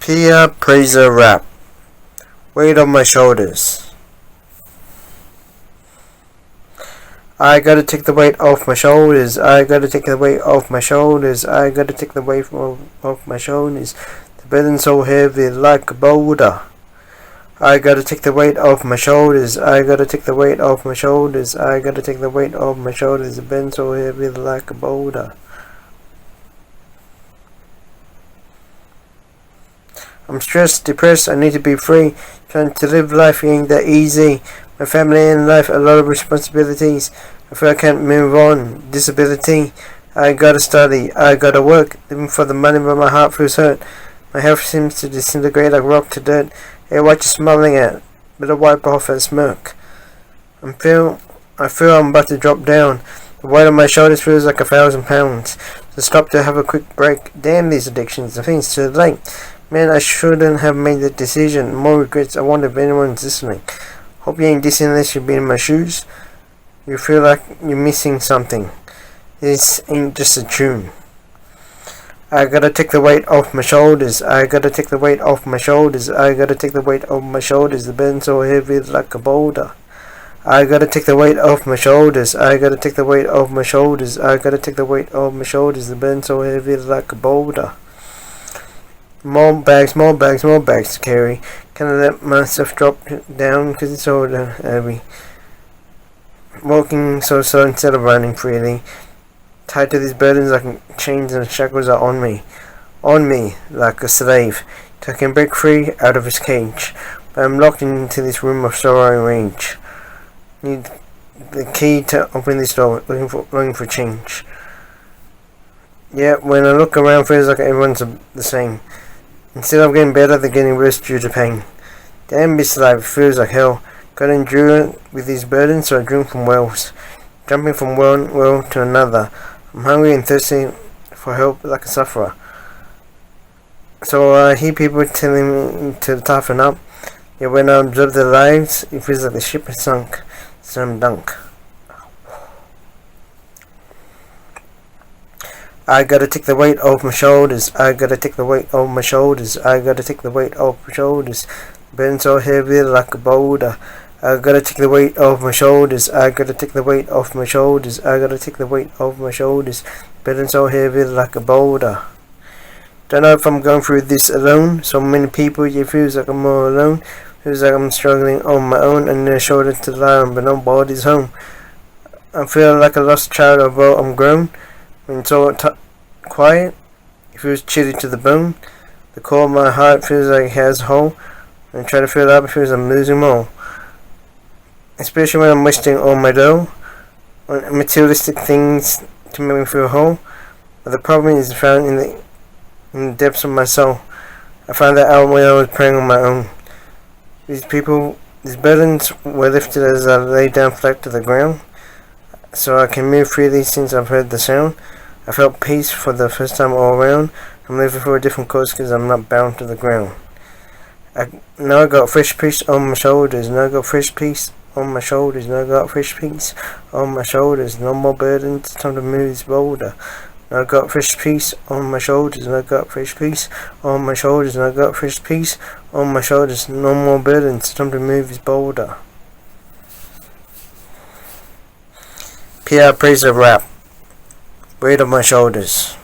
PraeZar rap. Weight on my shoulders. I gotta take the weight off my shoulders. I gotta take the weight off my shoulders. I gotta take the weight off my shoulders. The burden's so heavy like a boulder. I gotta take the weight off my shoulders. I gotta take the weight off my shoulders. I gotta take the weight off my shoulders. The burden's so heavy like a boulder. I'm stressed, depressed, I need to be free. Trying to live life ain't that easy. My family and life, a lot of responsibilities. I feel I can't move on. Disability. I gotta study, I gotta work. Living for the money but my heart feels hurt. My health seems to disintegrate like rock to dirt. Hey, what you smiling at? Better wipe off that smirk. I feel I'm about to drop down. The weight on my shoulders feels like 1,000 pounds. So stop to have a quick break. Damn these addictions, I think it's too late. Man, I shouldn't have made that decision. More regrets. I wonder if anyone's listening. Hope you ain't dissing unless you've been in my shoes. You feel like you're missing something. This ain't just a tune. I gotta take the weight off my shoulders. I gotta take the weight off my shoulders. I gotta take the weight off my shoulders. The burden's so heavy like a boulder. I gotta take the weight off my shoulders. I gotta take the weight off my shoulders. I gotta take the weight off my shoulders. The burden's so heavy like a boulder. More bags to carry. Can I let myself drop down because it's so heavy? Walking so slow instead of running freely. Tied to these burdens like chains and shackles are on me. On me, like a slave. Till I can break free out of his cage. But I'm locked into this room of sorrow and rage. Need the key to open this door, looking for change. Yeah, when I look around, feels like everyone's the same. Instead of getting better, they're getting worse due to pain. Damn, this life feels like hell. Gotta endure with these burdens, so I drink from wells. Jumping from one well to another. I'm hungry and thirsty for help like a sufferer. So I hear people telling me to toughen up. Yet when I observe their lives, it feels like the ship has sunk. Slam dunk. I gotta take the weight off my shoulders. I gotta take the weight off my shoulders. I gotta take the weight off my shoulders. Burden so heavy like a boulder. I gotta take the weight off my shoulders. I gotta take the weight off my shoulders. I gotta take the weight off my shoulders. Burden so heavy like a boulder. Don't know if I'm going through this alone. So many people, it feels like I'm all alone. Feels like I'm struggling on my own and no shoulder to lie on, but nobody's home. I feel like a lost child, although I'm grown. When it's all quiet, it feels chilly to the bone. The core of my heart feels like it has a hole. When I try to fill it up, it feels I'm losing more. Especially when I'm wasting all my dough on materialistic things to make me feel whole. But the problem is found in the depths of my soul. I found that out when I was praying on my own. These burdens were lifted as I lay down flat to the ground. So I can move freely since I've heard the sound. I felt peace for the first time all around. I'm living for a different cause because I'm not bound to the ground. Now I got fresh peace on my shoulders. Now I got fresh peace on my shoulders. Now I got fresh peace on my shoulders. No more burdens. Time to move this boulder. Now I got fresh peace on my shoulders. Now I got fresh peace on my shoulders. Now I got fresh peace on my shoulders. No more burdens. Time to move this boulder. PraeZar rap. Weight on my shoulders.